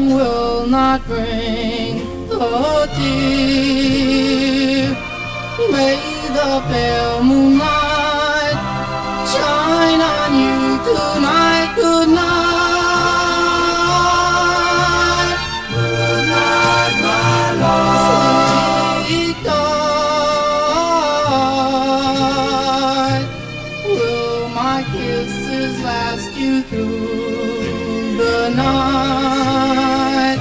song will not bring a tear. May the pale moonlight shine on you tonight. Good night. Good night, my love. Sweet night. Will my kisses last you through the night?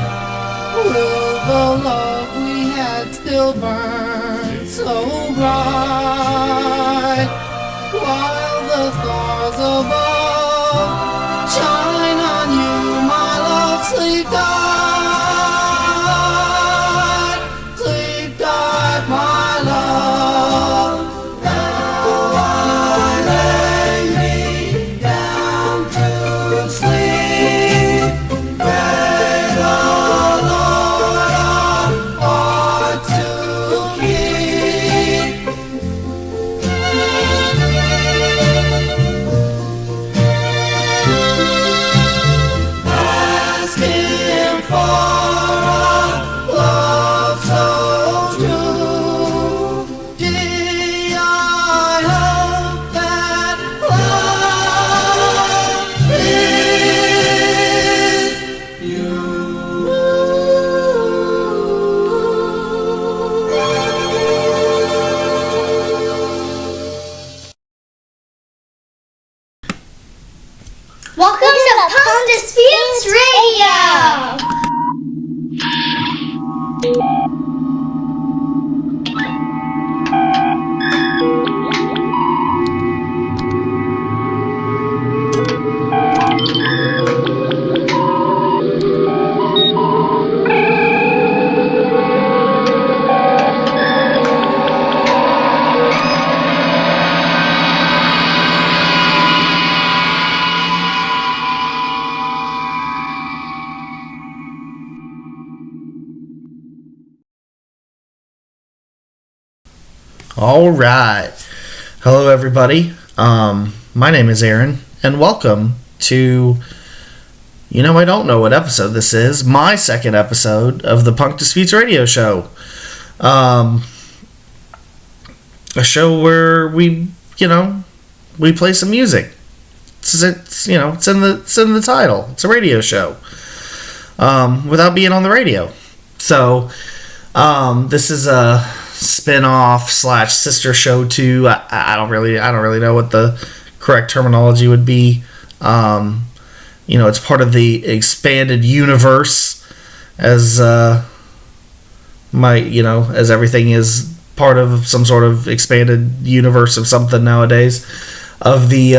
Will the love we had still burn so bright? While the stars above shine on you, my love, sleep tight. Sleep tight, my love. Now I lay me down to sleep. Pray the Lord our heart to keep. Ask him for a love so true. Gee, I hope that love is you. Welcome to Punk Disputes Radio! All right. Hello, everybody. My name is Aaron, and welcome to, I don't know what episode this is, my second episode of the Punk Disputes Radio Show. A show where we play some music. It's in the title. It's a radio show. Without being on the radio. So, this is a spin-off / sister show to I don't really know what the correct terminology would be. It's part of the expanded universe, as as everything is part of some sort of expanded universe of something nowadays, of the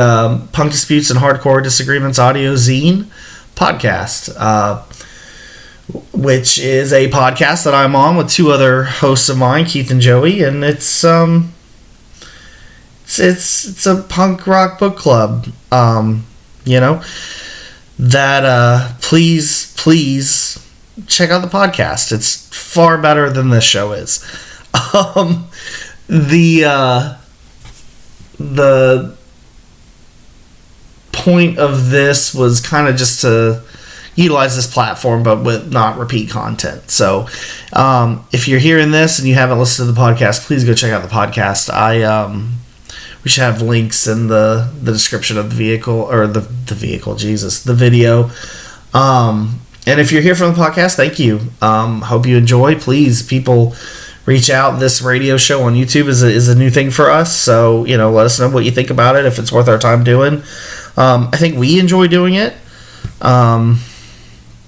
Punk Disputes and Hardcore Disagreements audio zine podcast, which is a podcast that I'm on with two other hosts of mine, Keith and Joey, and it's a punk rock book club. Please check out the podcast. It's far better than this show is. The point of this was kind of just to utilize this platform, but with not repeat content. So, if you're hearing this and you haven't listened to the podcast, please go check out the podcast. We should have links in the description of the vehicle, or the video. And if you're here from the podcast, thank you. Hope you enjoy. Please, people, reach out. This radio show on YouTube is a new thing for us. So, let us know what you think about it, if it's worth our time doing. I think we enjoy doing it.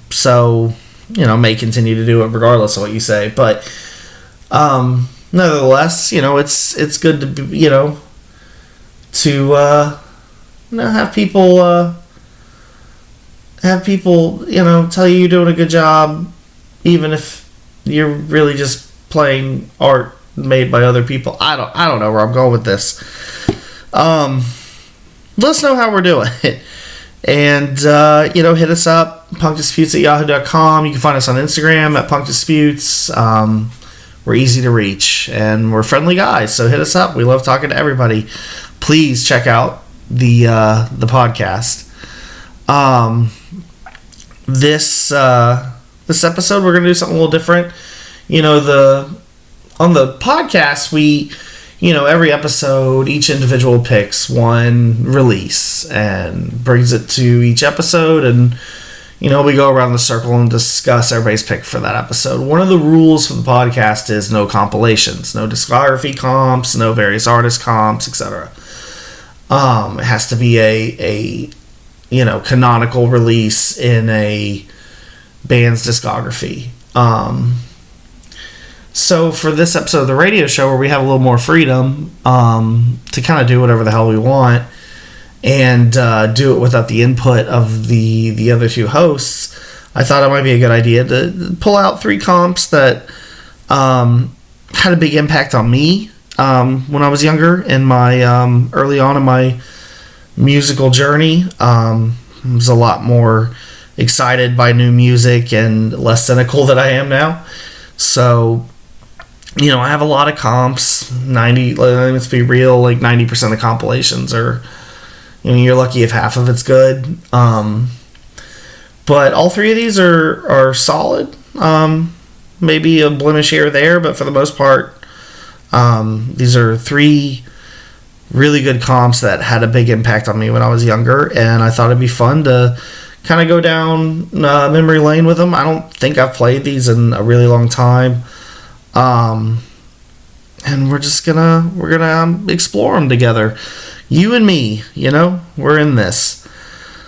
So, may continue to do it regardless of what you say. But, nevertheless, it's good to be, to have people tell you you're doing a good job, even if you're really just playing art made by other people. I don't know where I'm going with this. Let us know how we're doing. And, hit us up, punkdisputes@yahoo.com. You can find us on Instagram at punkdisputes. We're easy to reach, and we're friendly guys, so hit us up. We love talking to everybody. Please check out the podcast. This this episode. We're going to do something a little different. On the podcast, we, every episode, each individual picks one release and brings it to each episode, and we go around the circle and discuss everybody's pick for that episode. One of the rules for the podcast is no compilations, no discography comps, no various artist comps, etc. It has to be a canonical release in a band's discography. So for this episode of the radio show, where we have a little more freedom to kind of do whatever the hell we want and do it without the input of the other two hosts, I thought it might be a good idea to pull out 3 comps that had a big impact on me when I was younger, in my early on in my musical journey. I was a lot more excited by new music and less cynical than I am now. So, I have a lot of comps. Let's be real, like 90% of compilations are, you're lucky if half of it's good. But all 3 of these are solid. Maybe a blemish here or there, but for the most part, these are 3 really good comps that had a big impact on me when I was younger, and I thought it'd be fun to kind of go down memory lane with them. I don't think I've played these in a really long time, and we're gonna explore them together, you and me. We're in this.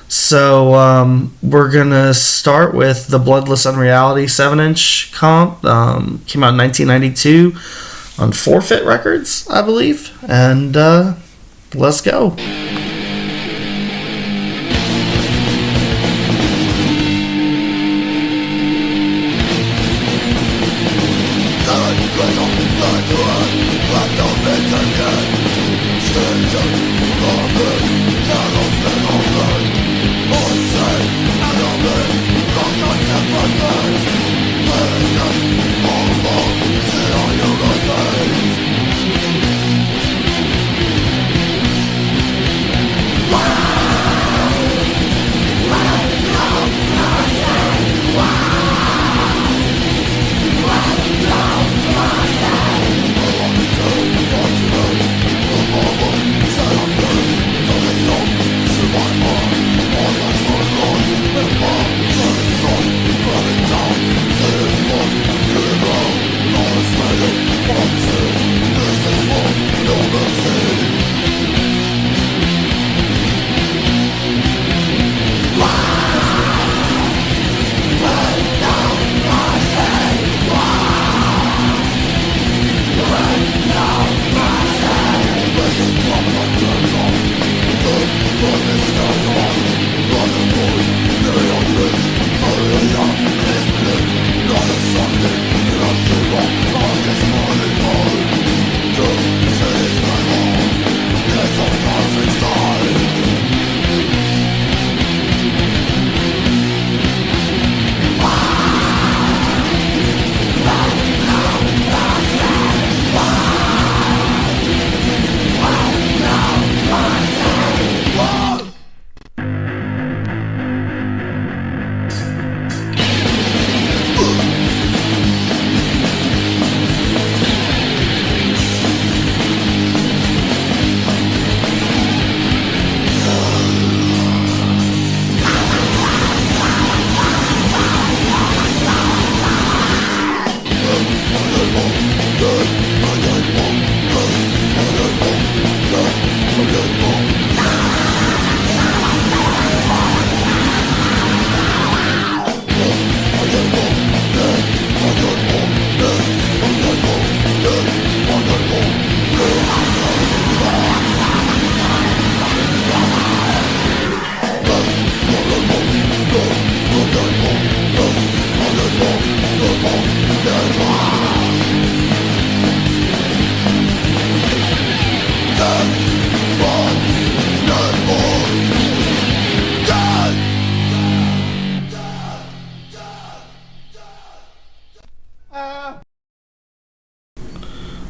So we're gonna start with the Bloodless Unreality 7-inch comp. Came out in 1992 on Forfeit Records, I believe, and let's go.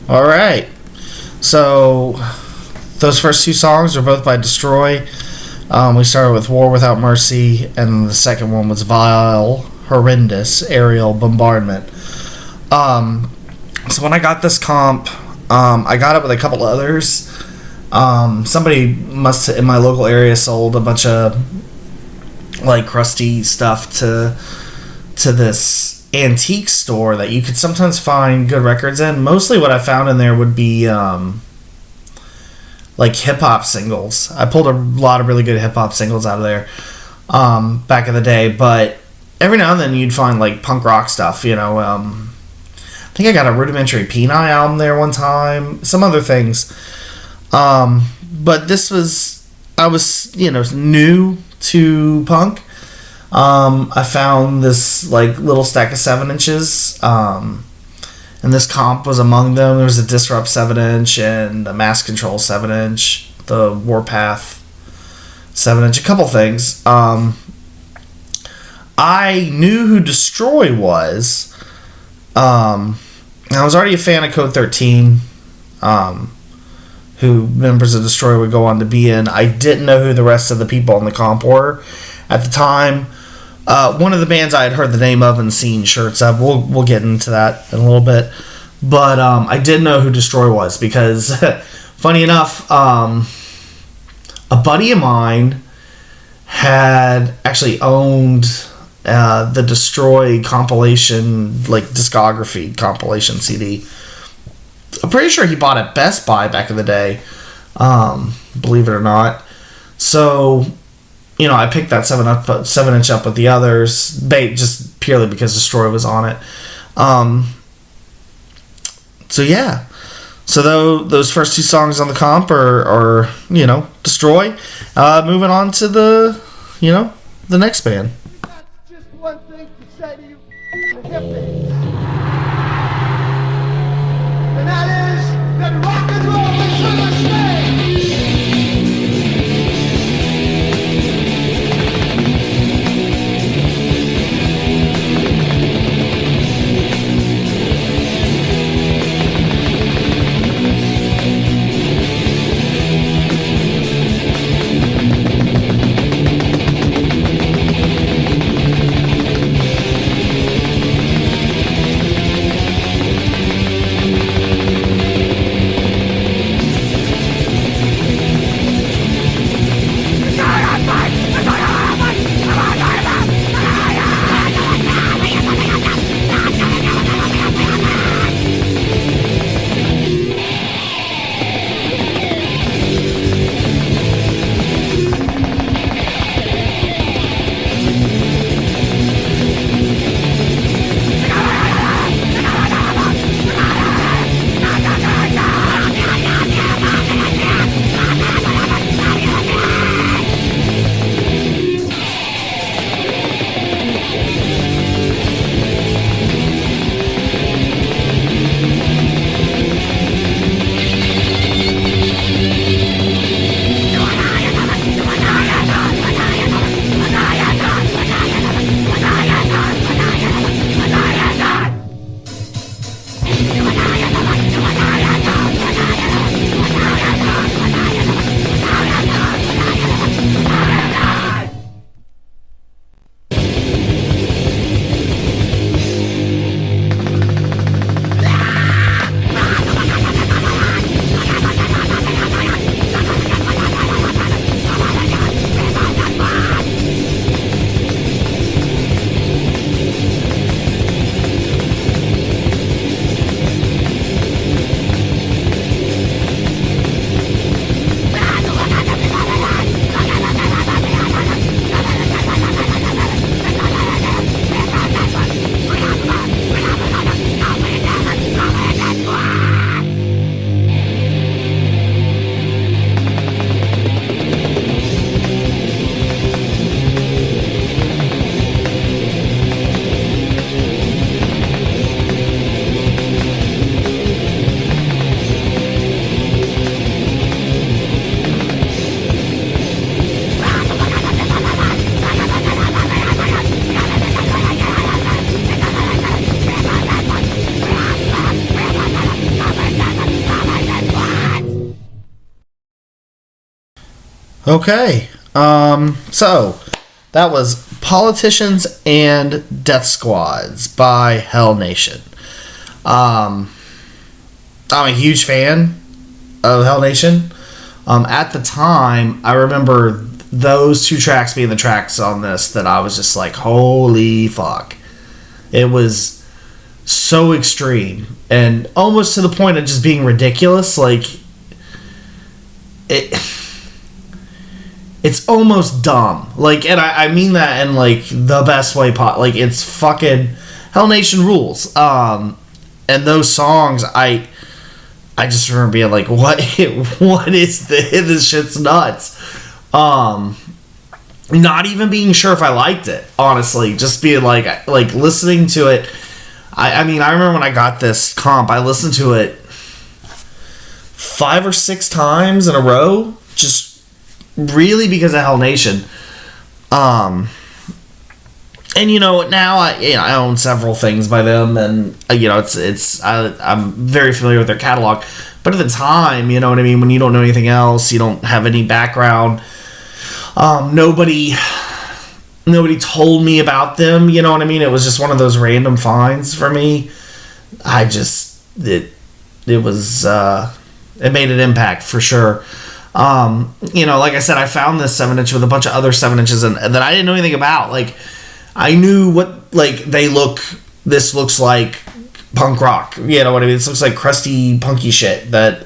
All right. So those first 2 songs are both by Destroy. We started with War Without Mercy, and the second one was Vile horrendous aerial bombardment. So when I got this comp, I got it with a couple others. Somebody must in my local area sold a bunch of like crusty stuff to this antique store that you could sometimes find good records in. Mostly what I found in there would be like hip hop singles. I pulled a lot of really good hip hop singles out of there back in the day, but every now and then you'd find like punk rock stuff, you know. I think I got a Rudimentary Peni album there one time, some other things. But this was, I was, you know, new to punk. I found this like little stack of 7-inches, and this comp was among them. There was a Disrupt 7-inch and a Mass Control 7-inch, the Warpath 7-inch, a couple things. I knew who Destroy was. I was already a fan of Code 13, who members of Destroy would go on to be in. I didn't know who the rest of the people on the comp were at the time. One of the bands I had heard the name of and seen shirts of. We'll get into that in a little bit. But I did know who Destroy was because, funny enough, a buddy of mine had actually owned the Destroy compilation, like discography compilation CD. I'm pretty sure he bought it at Best Buy back in the day, believe it or not. So, you know, I picked that 7-inch up with the others, just purely because Destroy was on it. So yeah, so those first two songs on the comp are you know, Destroy. Moving on to the, you know, the next band. Just one thing to say to you, hippies. And that is that rock and roll is here to stay. Okay, so That was Politicians and Death Squads by Hell Nation. I'm a huge fan of Hell Nation. At the time, I remember those two tracks being the tracks on this that I was just like, holy fuck. It was so extreme and almost to the point of just being ridiculous. Like, it's almost dumb. Like, and I mean that in like the best way like, it's fucking Hell Nation rules. And those songs, I just remember being like, what is this? This shit's nuts. Not even being sure if I liked it, honestly. Just being like listening to it. I mean, I remember when I got this comp, I listened to it 5 or 6 times in a row, just really because of Hell Nation. And now I own several things by them, and I'm very familiar with their catalog. But at the time, you know what I mean, when you don't know anything else, you don't have any background. Nobody told me about them, you know what I mean? It was just one of those random finds for me. It made an impact for sure. Like I said, I found this 7-inch with a bunch of other 7-inches and that I didn't know anything about. Like, I knew what, like, this looks like punk rock, you know what I mean? This looks like crusty, punky shit that,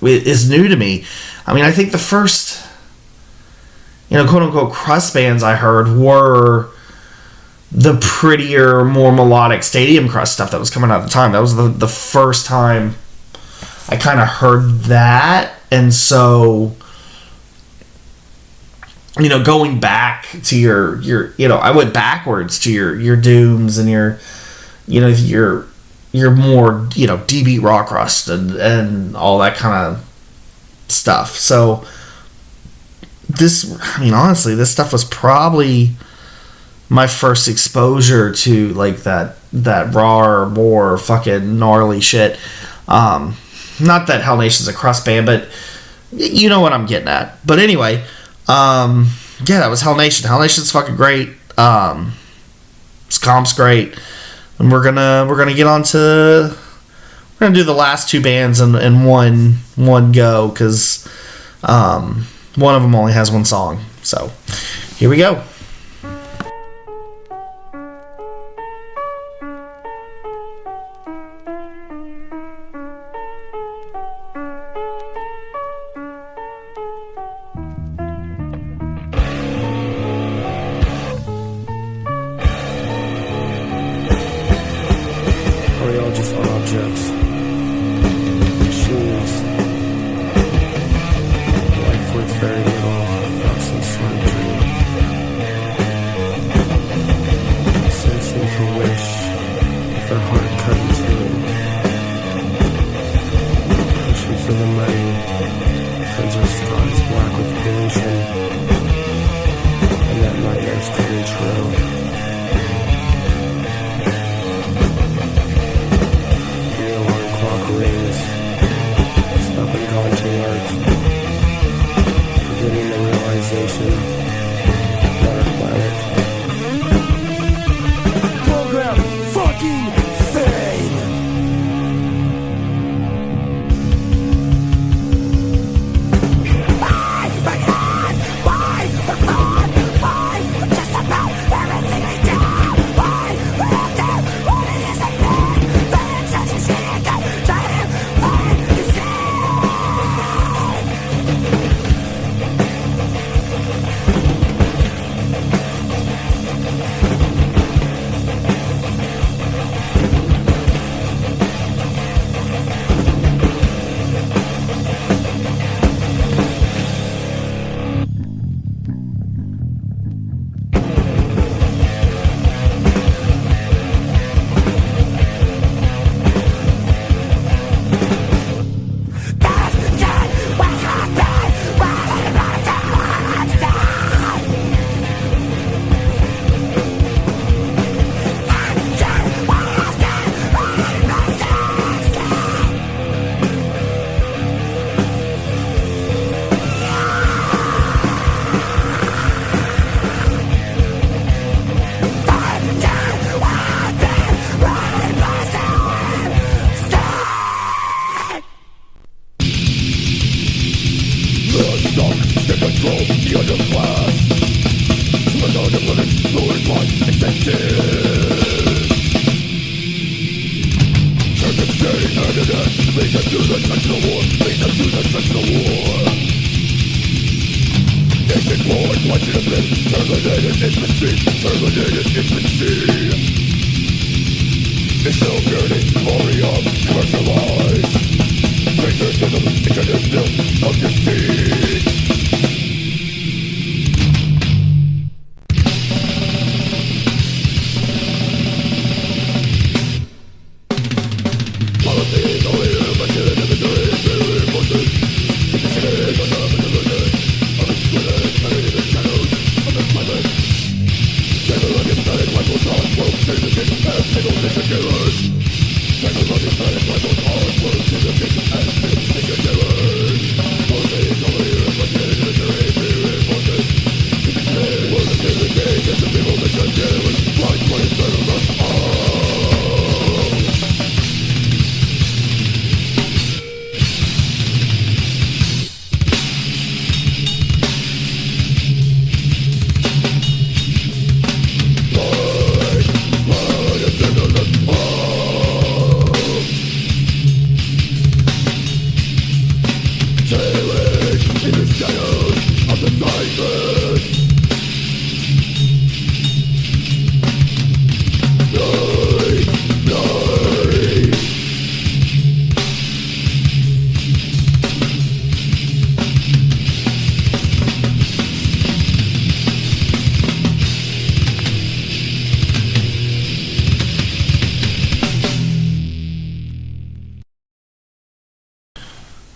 is new to me. I mean, I think the first, quote-unquote crust bands I heard were the prettier, more melodic stadium crust stuff that was coming out at the time. That was the first time I kind of heard that. And so, going back to your I went backwards to your Dooms and your more, D-beat rock crust and all that kind of stuff. So honestly, this stuff was probably my first exposure to like that raw, more fucking gnarly shit. Not that Hell Nation's a crust band, but you know what I'm getting at. But anyway, that was Hell Nation. Hell Nation's fucking great. This comp's great. And we're gonna get on to, we're gonna do the last 2 bands in one go, because one of them only has 1 song. So here we go.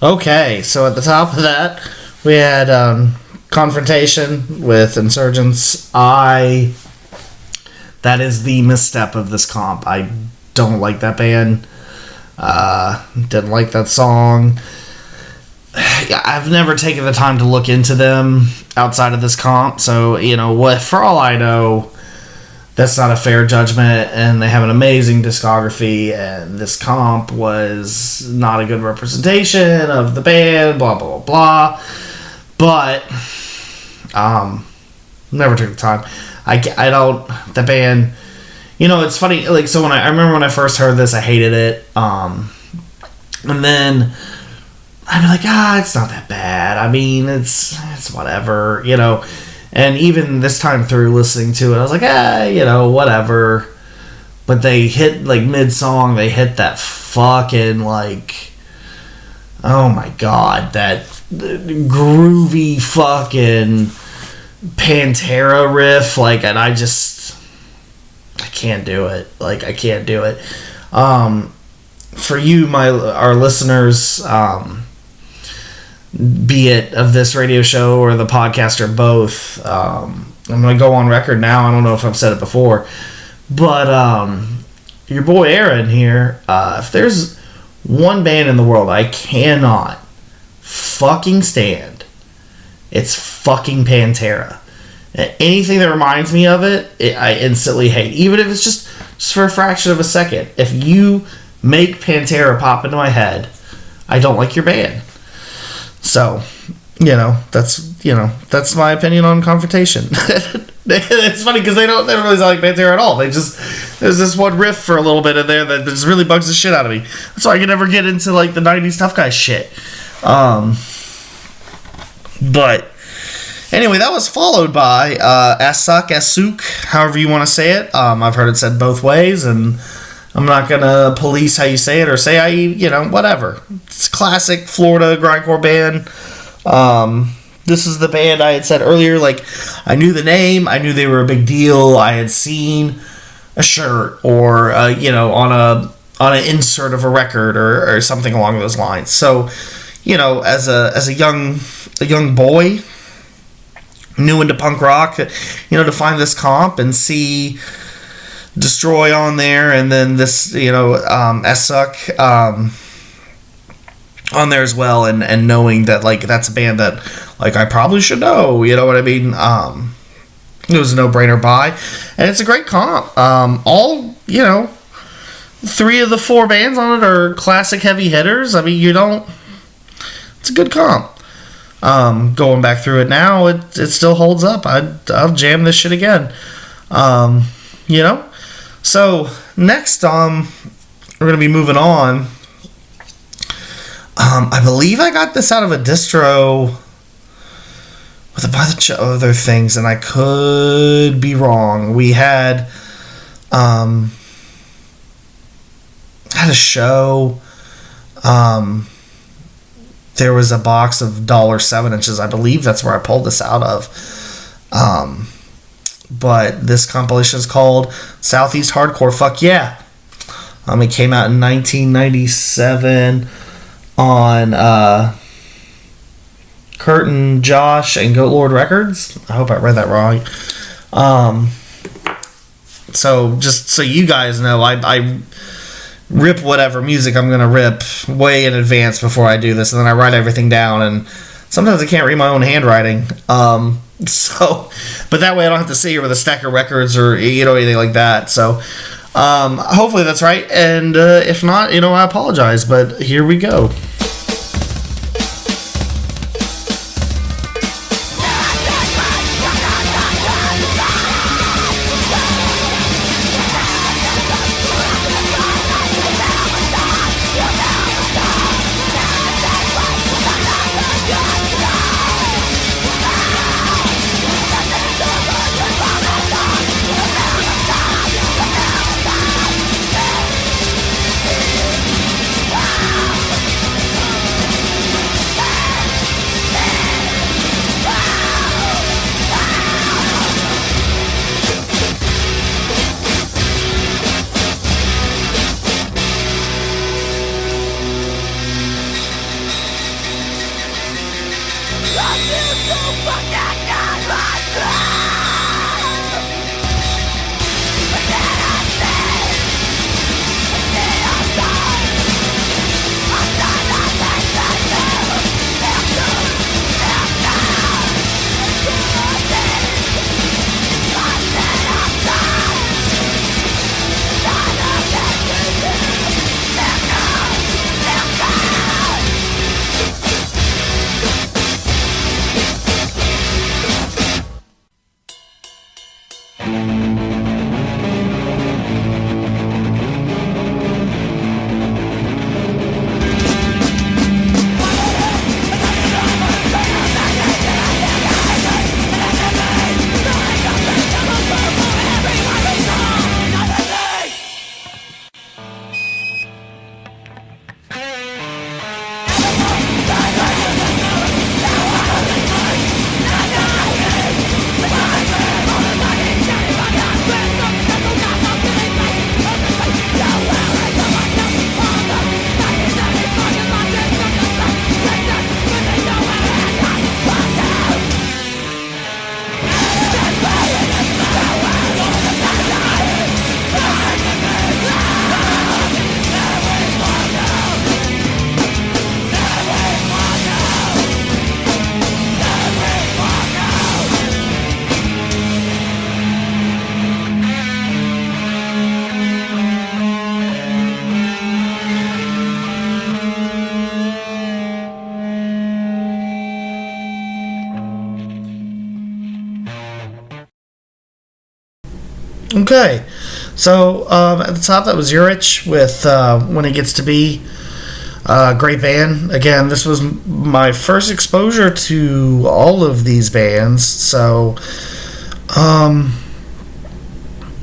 Okay, so at the top of that, we had Confrontation with Insurgents. That is the misstep of this comp. I don't like that band. Didn't like that song. I've never taken the time to look into them outside of this comp, so, what? For all I know, that's not a fair judgment, and they have an amazing discography, and this comp was not a good representation of the band, blah, blah, blah, but, never took the time. I don't, the band, it's funny, so I remember when I first heard this, I hated it, and then I'd be like, it's not that bad, I mean, it's whatever, and even this time through listening to it, I was like, whatever. But they hit, mid-song, they hit that fucking, oh my god, that groovy fucking Pantera riff, and I can't do it. I can't do it. For you, our listeners, be it of this radio show or the podcast or both, I'm going to go on record now. I don't know if I've said it before, but your boy Aaron here, if there's one band in the world I cannot fucking stand, it's fucking Pantera. Anything that reminds me of it, I instantly hate, even if it's just for a fraction of a second. If you make Pantera pop into my head, I don't like your band. So, that's my opinion on Confrontation. It's funny because they don't really sound like Pantera at all. There's this one riff for a little bit in there that just really bugs the shit out of me. That's why I can never get into the 90s tough guy shit. But anyway, that was followed by Asuk, however you want to say it. I've heard it said both ways, and I'm not going to police how you say it or say whatever. It's a classic Florida grindcore band. This is the band I had said earlier, I knew the name, I knew they were a big deal, I had seen a shirt or, on an insert of a record or something along those lines. So, as a young boy, new into punk rock, to find this comp and see Destroy on there, and then this, Asuk, on there as well, and knowing that that's a band that I probably should know, you know what I mean? It was a no-brainer buy, and it's a great comp. All 3 of the 4 bands on it are classic heavy hitters. I mean, it's a good comp. Going back through it now, it still holds up. I'll jam this shit again. You know? So, next, we're going to be moving on. I believe I got this out of a distro with a bunch of other things, and I could be wrong. We had a show. There was a box of $1 7-inches. I believe that's where I pulled this out of. But this compilation is called Southeast Hardcore Fuck Yeah. It came out in 1997 on Curtin, Josh, and Goat Lord Records. I hope I read that wrong. So just so you guys know, I rip whatever music I'm going to rip way in advance before I do this, and then I write everything down, and sometimes I can't read my own handwriting. But that way I don't have to sit here with a stack of records or, anything like that. So, hopefully that's right, and if not, I apologize, but here we go. Okay, so at the top that was Urich with When It Gets to Be. Great band. Again, this was my first exposure to all of these bands, so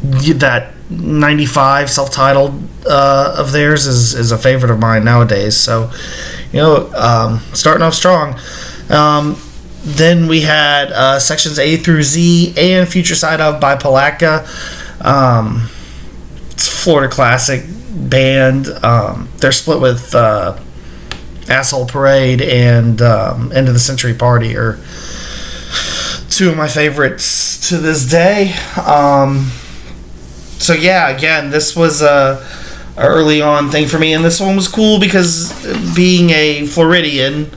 that 95 self-titled of theirs is a favorite of mine nowadays, so starting off strong. Then we had sections A through Z and Future Side of by Palatka. It's a Florida classic band. They're split with Asshole Parade and End of the Century Party are two of my favorites to this day. So yeah, again, this was a early on thing for me, and this one was cool because being a Floridian,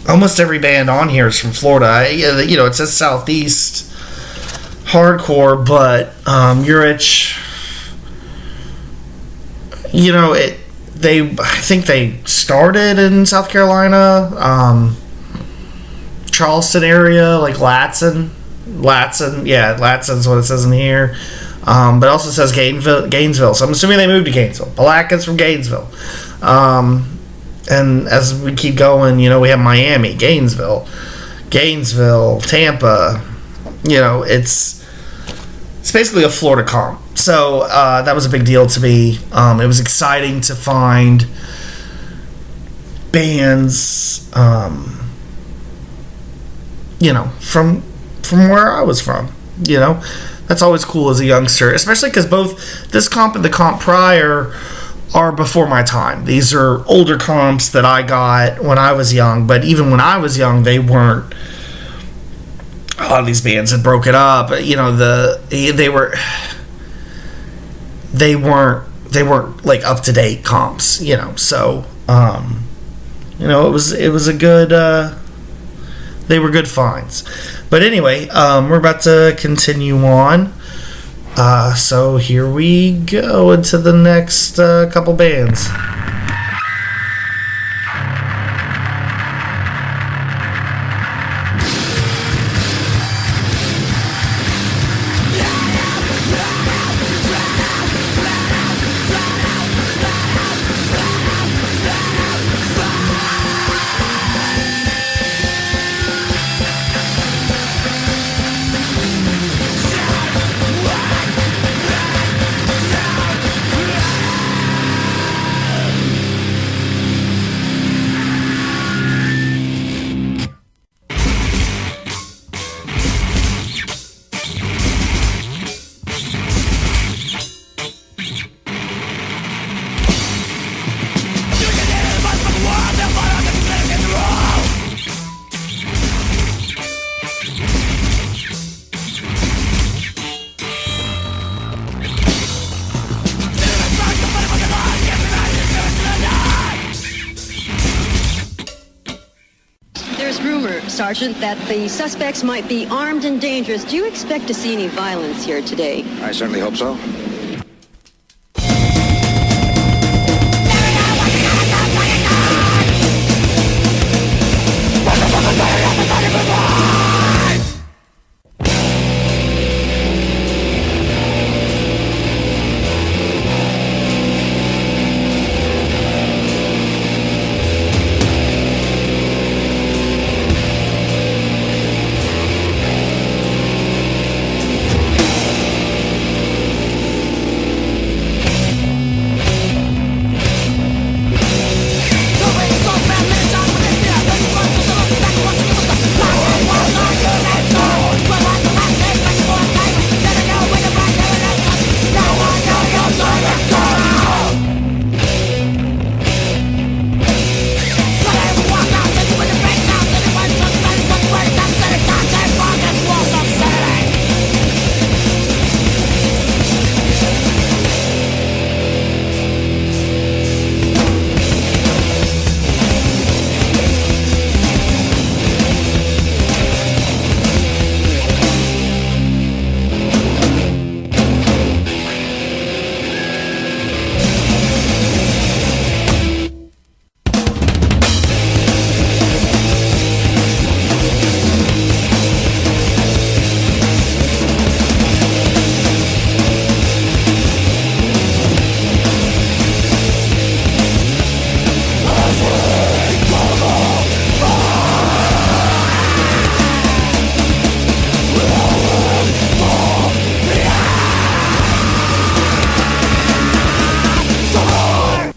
almost every band on here is from Florida. It says Southeast Hardcore, but Urich, I think they started in South Carolina, Charleston area, like Latson. Yeah, Latson's what it says in here. But it also says Gainesville. So I'm assuming they moved to Gainesville. Balaka's from Gainesville. And as we keep going, we have Miami, Gainesville, Tampa. It's basically a Florida comp. So that was a big deal to me. It was exciting to find bands, from where I was from. That's always cool as a youngster, especially because both this comp and the comp prior are before my time. These are older comps that I got when I was young, but even when I was young, they weren't. A lot of these bands had broken up. They weren't like up to date comps. So it was a good. They were good finds. But anyway, we're about to continue on. So here we go into the next couple bands. Sergeant, that the suspects might be armed and dangerous. Do you expect to see any violence here today? I certainly hope so.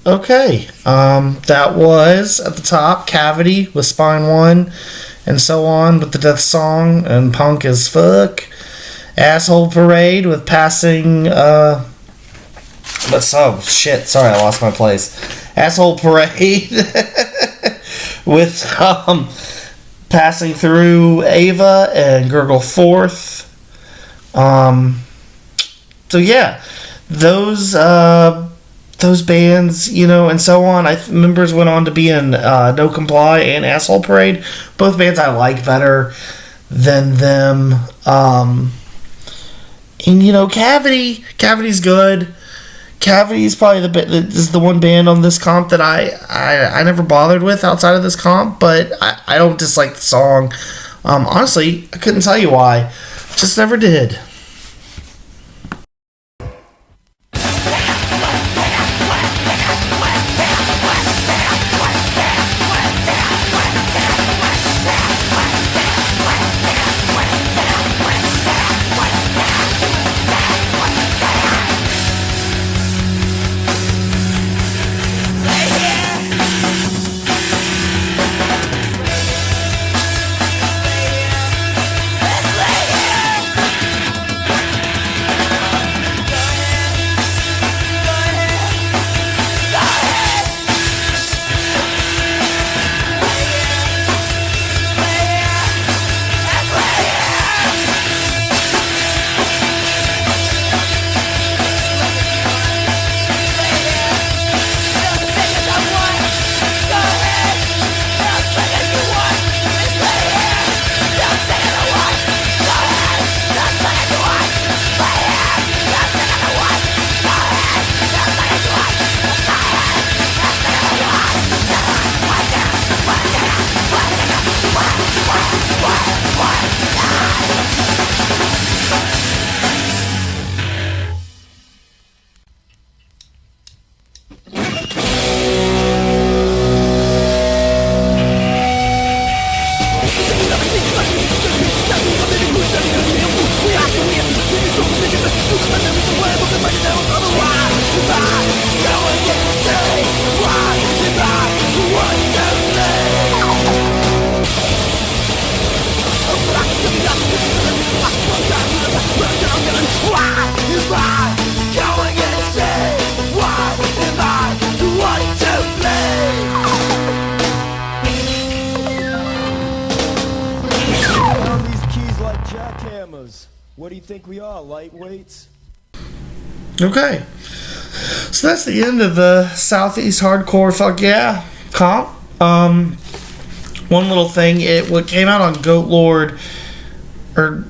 Okay, that was at the top Cavity with Spine 1 and so on with the Death Song and Punk as Fuck. Asshole Parade with Passing sorry, I lost my place. Asshole Parade with Passing Through Ava and Gurgle Forth. So yeah, those bands, and so on. Members went on to be in No Comply and Asshole Parade. Both bands I like better than them. And Cavity's good. Cavity is probably is the one band on this comp that I never bothered with outside of this comp, but I don't dislike the song. Honestly, I couldn't tell you why. Just never did. What do you think we are, lightweights? Okay. So that's the end of the Southeast Hardcore Fuck Yeah comp. One little thing, what came out on Goat Lord and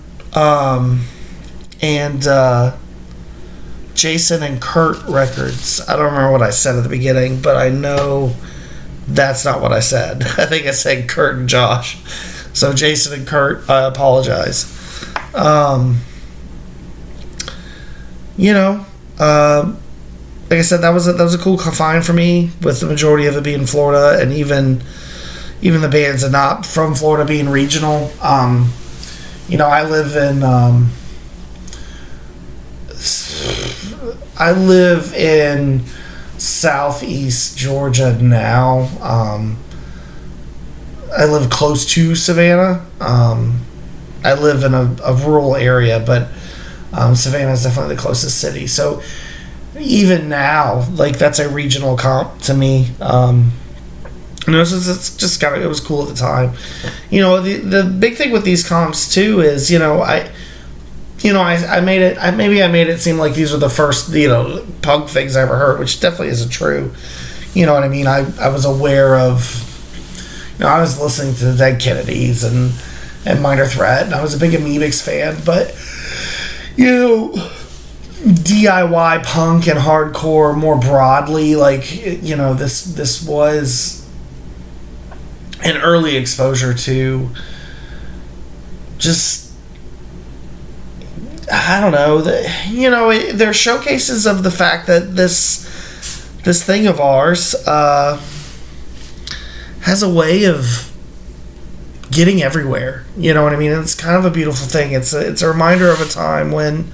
Jason and Kurt records. I don't remember what I said at the beginning, but I know that's not what I said. I think I said Kurt and Josh. So Jason and Kurt, I apologize. Like I said, that was a cool find for me, with the majority of it being Florida, and even the bands that not from Florida being regional. I live in Southeast Georgia now. I live close to Savannah. I live in a rural area, but Savannah is definitely the closest city. So even now, like, that's a regional comp to me. It's just it was cool at the time. The big thing with these comps too is, I made it seem like these were the first, punk things I ever heard, which definitely isn't true. You know what I mean? I was aware of, I was listening to the Dead Kennedys and Minor Threat, and I was a big Amoebics fan, but, DIY punk and hardcore more broadly, this was an early exposure to just, I don't know, they're showcases of the fact that this thing of ours has a way of getting everywhere. You know what I mean? It's kind of a beautiful thing. It's a reminder of a time when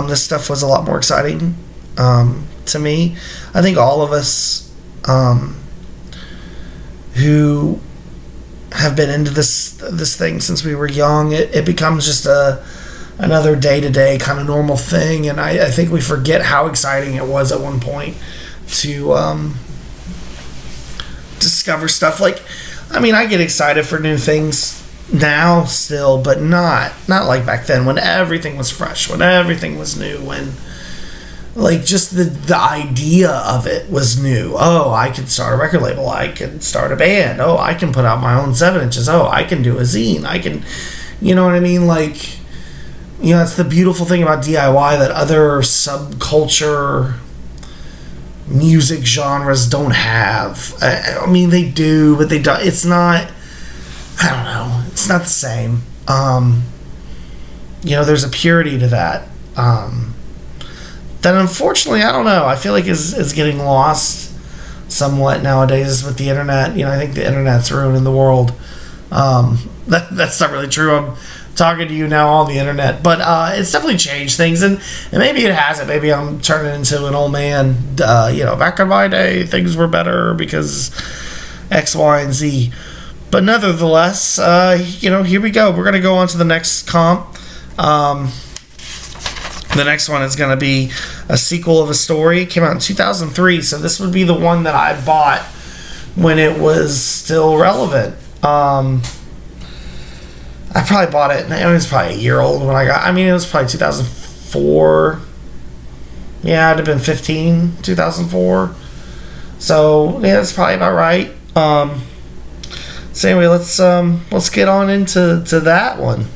this stuff was a lot more exciting to me. I think all of us who have been into this thing since we were young, it becomes just another day-to-day kind of normal thing, and I think we forget how exciting it was at one point to discover stuff. Like, I mean, I get excited for new things now still, but not like back then, when everything was fresh, when everything was new, when, like, just the idea of it was new. Oh, I could start a record label. I can start a band. Oh, I can put out my own 7-inches. Oh, I can do a zine. I can, you know what I mean? Like, it's the beautiful thing about DIY, that other subculture music genres don't have. I mean, they do, but they don't. It's not. I don't know. It's not the same. There's a purity to that. That unfortunately, I don't know. I feel like is getting lost somewhat nowadays with the internet. I think the internet's ruining the world. That's not really true. I'm talking to you now on the internet, but it's definitely changed things, and maybe it hasn't. Maybe I'm turning into an old man. Back in my day, things were better because X, Y, and Z. But nevertheless, here we go. We're gonna go on to the next comp. The next one is going to be a sequel of a story. It came out in 2003, so this would be the one that I bought when it was still relevant. I probably bought it, it was probably a year old when it was probably 2004. Yeah, it'd have been 2004. So, yeah, that's probably about right. So anyway, let's get on into that one.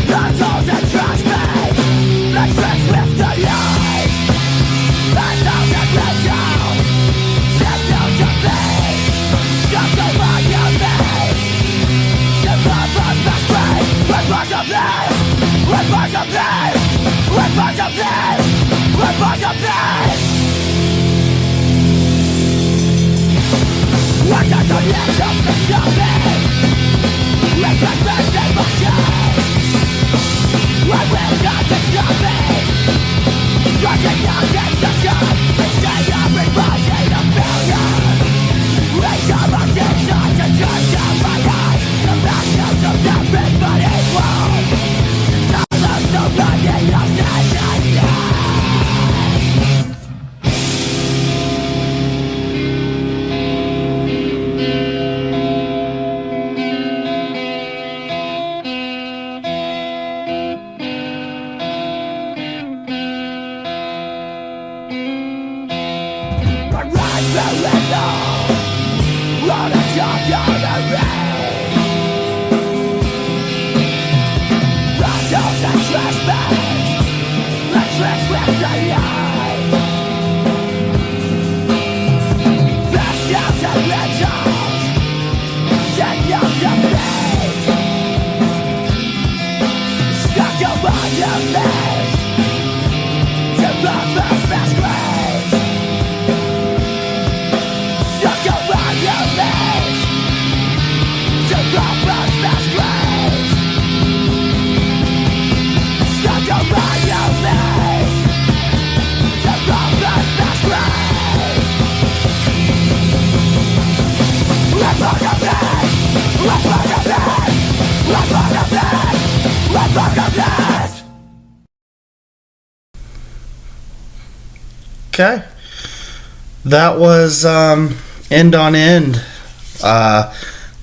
Battles and trash bags, the tricks with the light. Okay. That was End on End.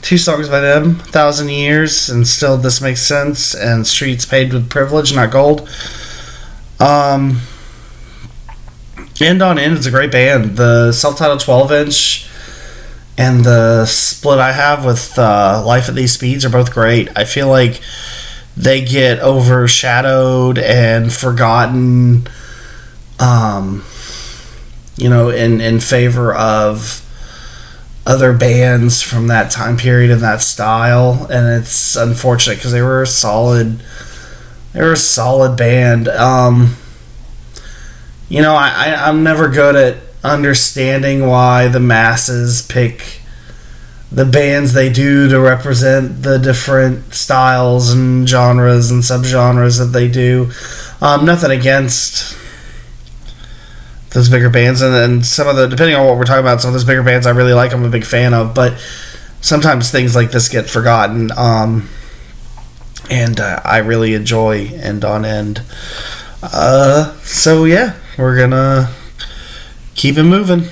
2 songs by them, 1,000 Years, and Still This Makes Sense, and Streets Paved with Privilege, Not Gold. End on End is a great band. The self-titled 12-inch and the split I have with Life at These Speeds are both great. I feel like they get overshadowed and forgotten, in favor of other bands from that time period and that style, and it's unfortunate because they were a solid band. I'm never good at understanding why the masses pick the bands they do to represent the different styles and genres and subgenres that they do. Nothing against those bigger bands, and some of the, depending on what we're talking about, some of those bigger bands I really like, I'm a big fan of, but sometimes things like this get forgotten, and I really enjoy End on End. So yeah, we're gonna keep it moving.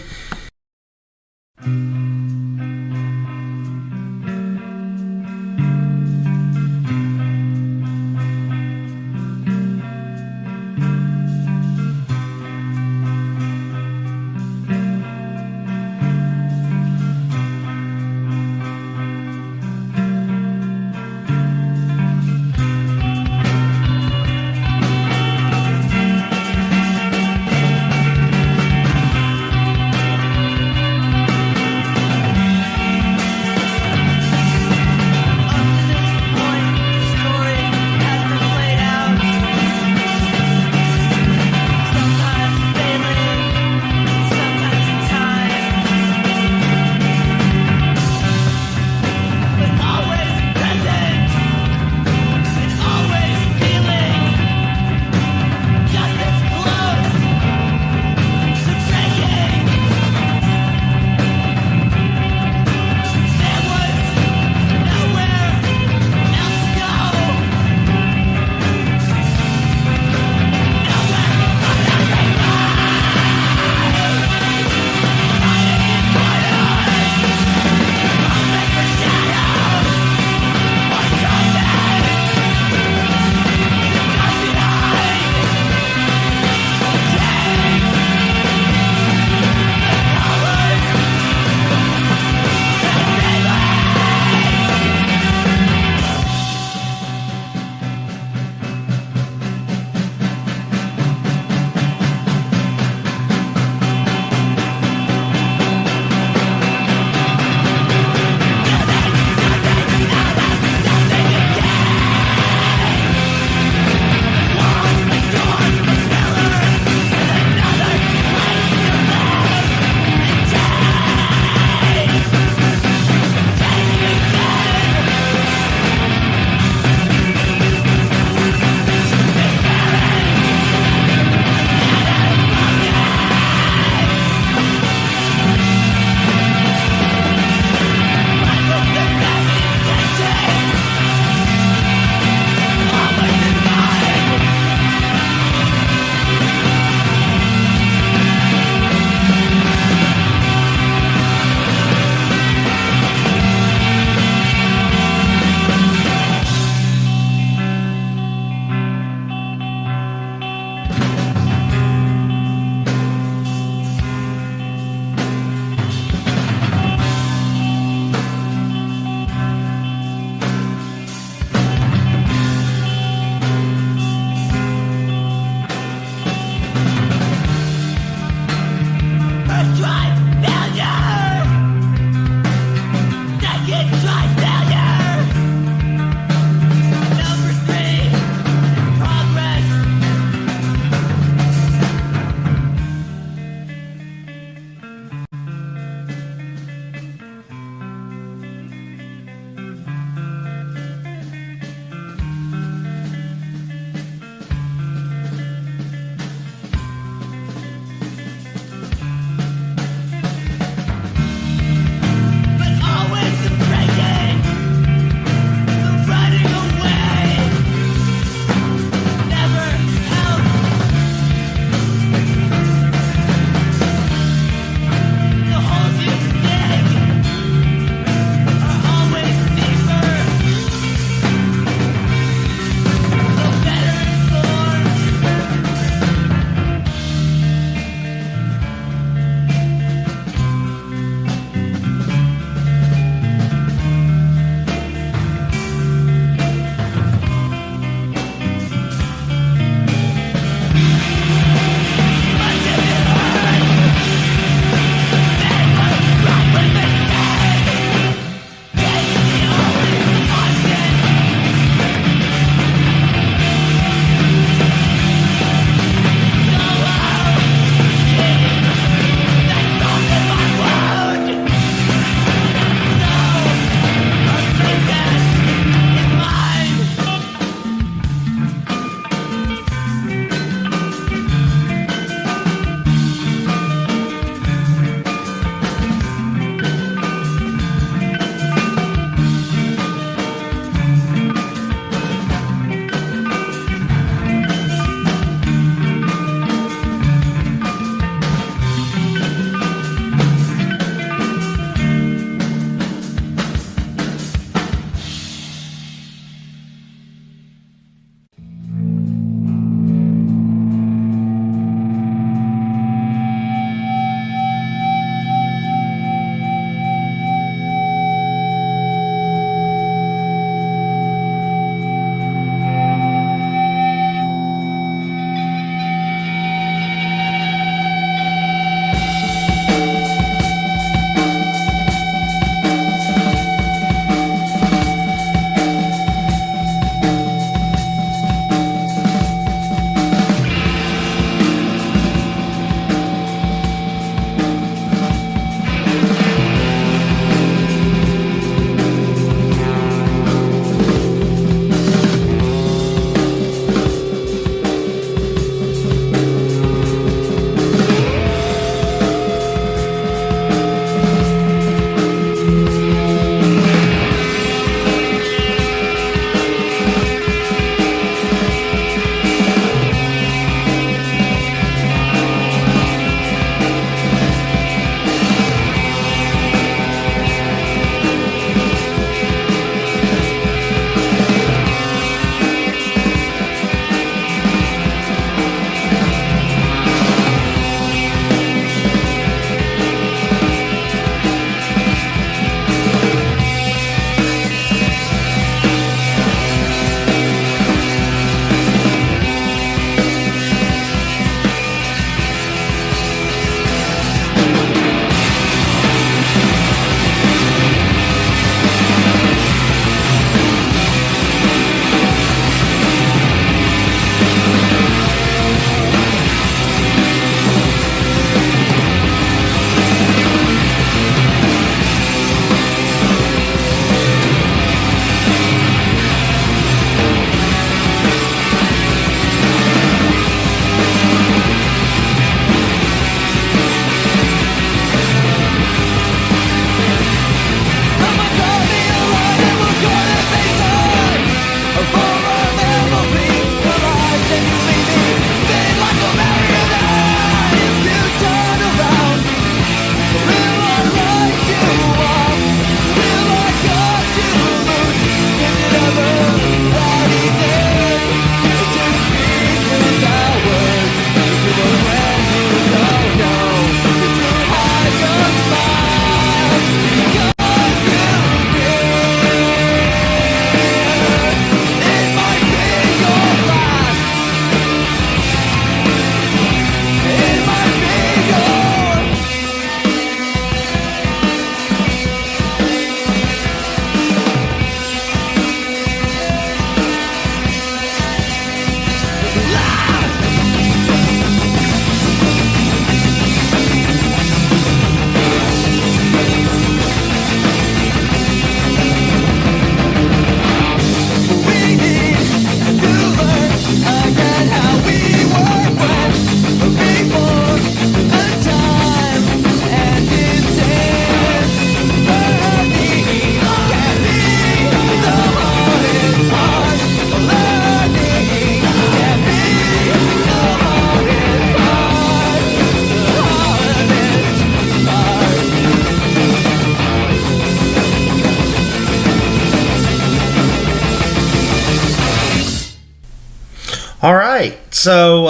All right, so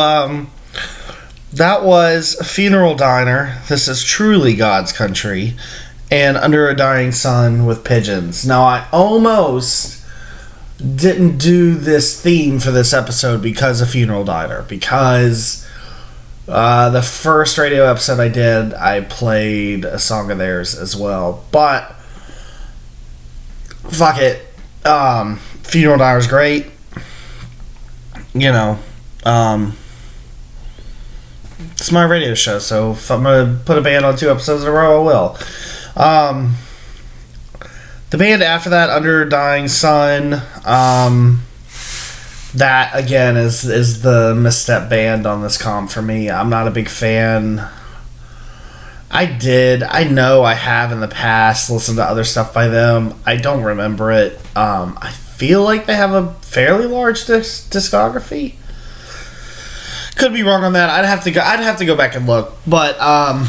that was Funeral Diner. This is Truly God's Country, and Under a Dying Sun with Pigeons. Now, I almost didn't do this theme for this episode because of Funeral Diner, because the first radio episode I did, I played a song of theirs as well. But fuck it, Funeral Diner is great. You know, it's my radio show, so if I'm gonna put a band on 2 episodes in a row, I will. The band after that, Under a Dying Sun, that again is the misstep band on this comp for me. I'm not a big fan. I know I have in the past listened to other stuff by them. I don't remember it. I feel like they have a fairly large discography. Could be wrong on that. I'd have to go back and look. But I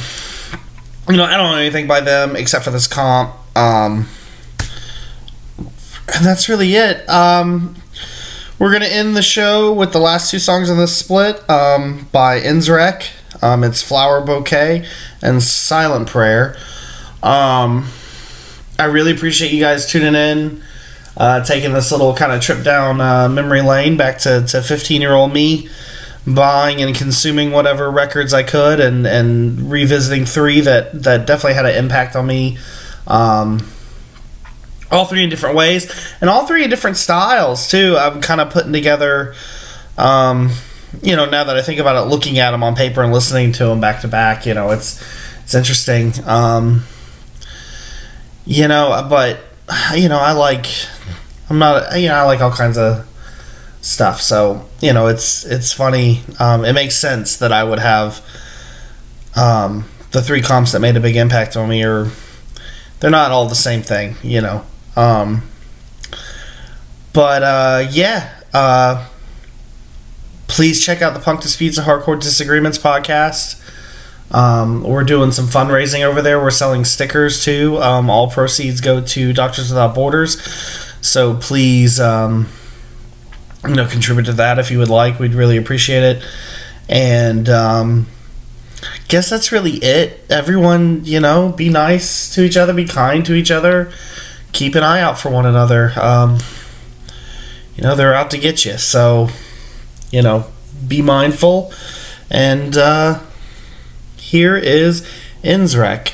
don't know anything by them except for this comp. And that's really it. We're going to end the show with the last 2 songs in this split by Inzrek. It's Flower Bouquet and Silent Prayer. I really appreciate you guys tuning in, taking this little kind of trip down memory lane back to 15-year-old me, buying and consuming whatever records I could, and revisiting 3 that definitely had an impact on me. All 3 in different ways, and all 3 in different styles too. I'm kind of putting together, now that I think about it, looking at them on paper and listening to them back to back, it's interesting. But I like all kinds of stuff. So it's funny. It makes sense that I would have the 3 comps that made a big impact on me, or they're not all the same thing, please check out the Punk Disputes and Hardcore Disagreements podcast. We're doing some fundraising over there. We're selling stickers too. All proceeds go to Doctors Without Borders. So please, contribute to that if you would like. We'd really appreciate it. And guess that's really it. Everyone, be nice to each other, be kind to each other, keep an eye out for one another. They're out to get you, so be mindful. And here is Inzrek.